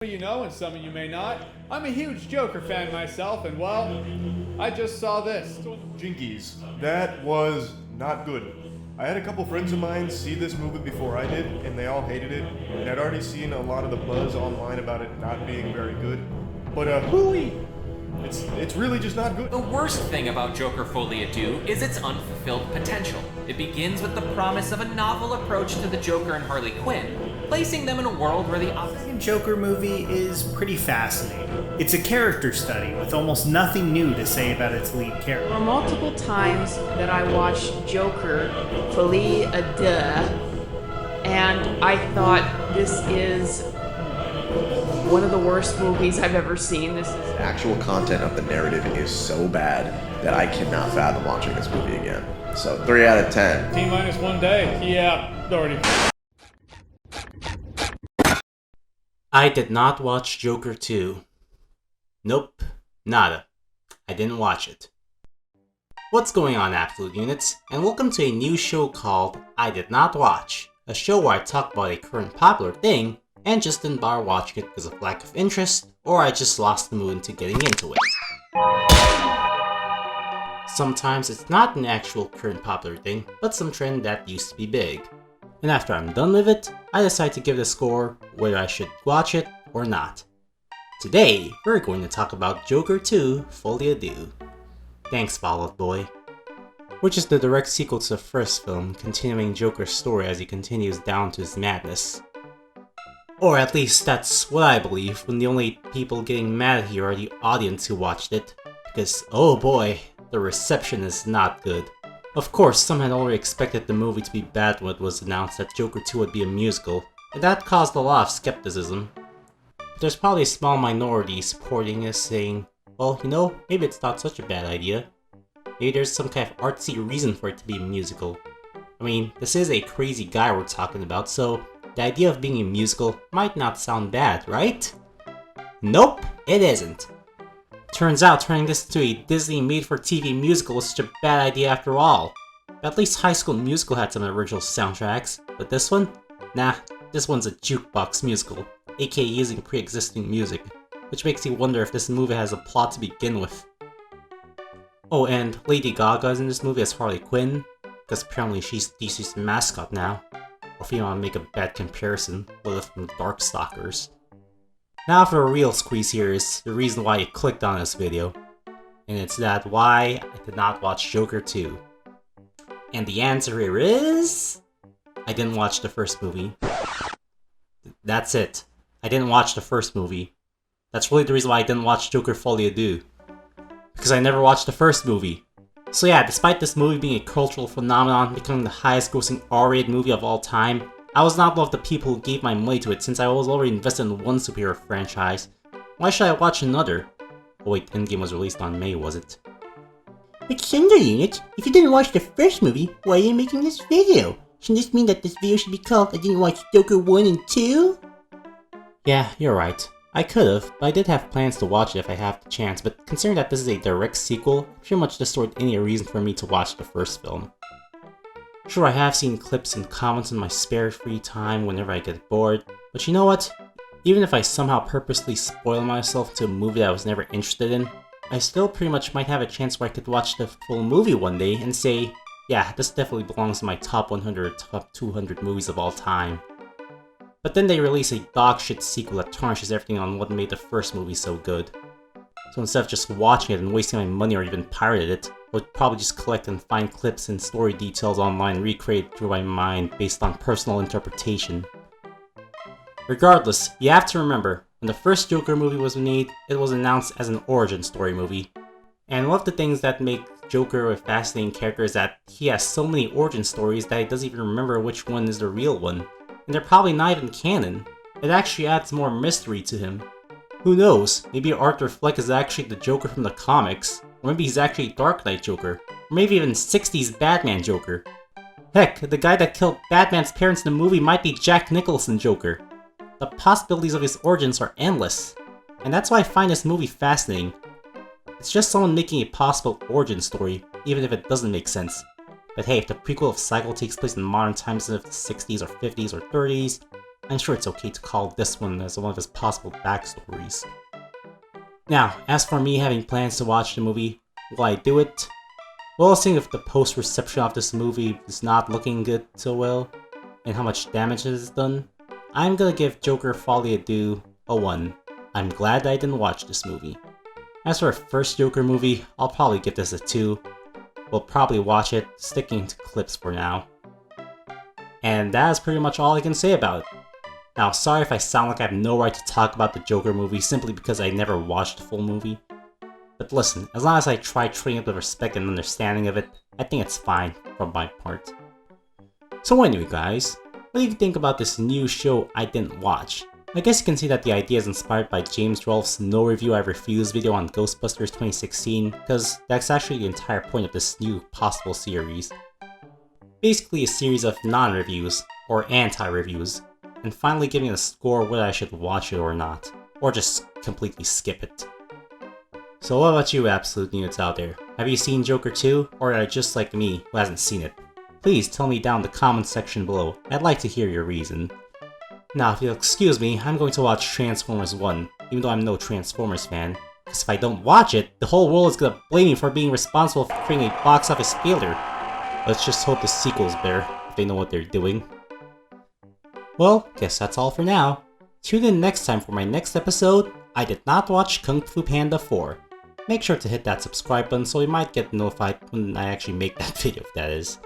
You know, and some of you may not. I'm a huge Joker fan myself, and well, I just saw this. Jinkies. That was not good. I had a couple friends of mine see this movie before I did, and they all hated it. And I'd already seen a lot of the buzz online about it not being very good. But hooey! It's really just not good. The worst thing about Joker Folie Deux is its unfulfilled potential. It begins with the promise of a novel approach to the Joker and Harley Quinn, placing them in a world where the second Joker movie is pretty fascinating. It's a character study with almost nothing new to say about its lead character. There were multiple times that I watched Joker Folie Deux, and I thought this is one of the worst movies I've ever seen. This is actual content of the narrative is so bad that I cannot fathom watching this movie again. So 3 out of 10. T-minus 1 day. Yeah, already. I did not watch Joker 2. Nope, nada. I didn't watch it. What's going on, Absolute Units? And welcome to a new show called I Did Not Watch, a show where I talk about a current popular thing and just didn't bother watching it because of lack of interest, or I just lost the mood into getting into it. Sometimes it's not an actual current popular thing, but some trend that used to be big. And after I'm done with it, I decide to give it a score whether I should watch it or not. Today, we're going to talk about Joker 2 Folie Deux. Thanks, Fall Out Boy. Which is the direct sequel to the first film, continuing Joker's story as he continues down to his madness. Or at least that's what I believe, when the only people getting mad here are the audience who watched it. Because, oh boy, the reception is not good. Of course, some had already expected the movie to be bad when it was announced that Joker 2 would be a musical, and that caused a lot of skepticism. But there's probably a small minority supporting us saying, well, you know, maybe it's not such a bad idea. Maybe there's some kind of artsy reason for it to be a musical. I mean, this is a crazy guy we're talking about, so the idea of being a musical might not sound bad, right? Nope, it isn't. Turns out turning this into a Disney made-for-TV musical was such a bad idea after all. At least High School Musical had some original soundtracks, but this one? Nah, this one's a jukebox musical, aka using pre-existing music, which makes you wonder if this movie has a plot to begin with. Oh, and Lady Gaga is in this movie as Harley Quinn, because apparently she's DC's mascot now. Or if you want to make a bad comparison, Lilith from Darkstalkers. Now for a real squeeze here is the reason why you clicked on this video. And it's that why I did not watch Joker 2. And the answer here is... I didn't watch the first movie. That's it. I didn't watch the first movie. That's really the reason why I didn't watch Joker Folie Deux. Because I never watched the first movie. So yeah, despite this movie being a cultural phenomenon, becoming the highest grossing R-rated movie of all time, I was not one of the people who gave my money to it since I was already invested in one superhero franchise. Why should I watch another? Oh wait, Endgame was released on May, was it? But Thunder Unit, if you didn't watch the first movie, why are you making this video? Shouldn't this mean that this video should be called I Didn't Watch Joker 1 and 2? Yeah, you're right. I could've, but I did have plans to watch it if I have the chance, but considering that this is a direct sequel, it pretty much destroyed any reason for me to watch the first film. Sure, I have seen clips and comments in my spare free time whenever I get bored, but you know what? Even if I somehow purposely spoil myself to a movie that I was never interested in, I still pretty much might have a chance where I could watch the full movie one day and say, yeah, this definitely belongs in my top 100 or top 200 movies of all time. But then they release a dogshit sequel that tarnishes everything on what made the first movie so good. So instead of just watching it and wasting my money or even pirated it, I would probably just collect and find clips and story details online and recreate it through my mind based on personal interpretation. Regardless, you have to remember, when the first Joker movie was made, it was announced as an origin story movie. And one of the things that make Joker a fascinating character is that he has so many origin stories that he doesn't even remember which one is the real one. And they're probably not even canon. It actually adds more mystery to him. Who knows, maybe Arthur Fleck is actually the Joker from the comics, or maybe he's actually Dark Knight Joker, or maybe even 60s Batman Joker. Heck, the guy that killed Batman's parents in the movie might be Jack Nicholson Joker. The possibilities of his origins are endless, and that's why I find this movie fascinating. It's just someone making a possible origin story, even if it doesn't make sense. But hey, if the prequel of Cycle takes place in modern times instead of the 60s or 50s or 30s, I'm sure it's okay to call this one as one of his possible backstories. Now, as for me having plans to watch the movie, will I do it? Well, seeing if the post-reception of this movie is not looking good so well, and how much damage it has done, I'm gonna give Joker Folie a 1. I'm glad that I didn't watch this movie. As for a first Joker movie, I'll probably give this a 2. We'll probably watch it, sticking to clips for now. And that is pretty much all I can say about it. Now, sorry if I sound like I have no right to talk about the Joker movie simply because I never watched the full movie. But listen, as long as I try treating it with respect and understanding of it, I think it's fine from my part. So anyway guys, what do you think about this new show I didn't watch? I guess you can see that the idea is inspired by James Rolfe's No Review I Refuse video on Ghostbusters 2016, because that's actually the entire point of this new possible series. Basically a series of non-reviews, or anti-reviews, and finally giving it a score whether I should watch it or not, or just completely skip it. So what about you absolute nudes out there? Have you seen Joker 2, or are you just like me who hasn't seen it? Please tell me down in the comments section below, I'd like to hear your reason. Now if you'll excuse me, I'm going to watch Transformers 1, even though I'm no Transformers fan, because if I don't watch it, the whole world is gonna blame me for being responsible for creating a box office failure. Let's just hope the sequel's better, if they know what they're doing. Well, guess that's all for now. Tune in next time for my next episode, I did not watch Kung Fu Panda 4. Make sure to hit that subscribe button so you might get notified when I actually make that video, if that is.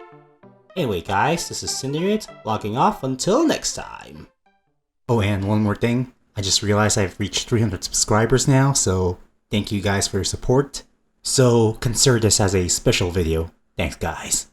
Anyway guys, this is Cinderate, logging off until next time. Oh, and one more thing. I just realized I've reached 300 subscribers now, so thank you guys for your support. So consider this as a special video. Thanks guys.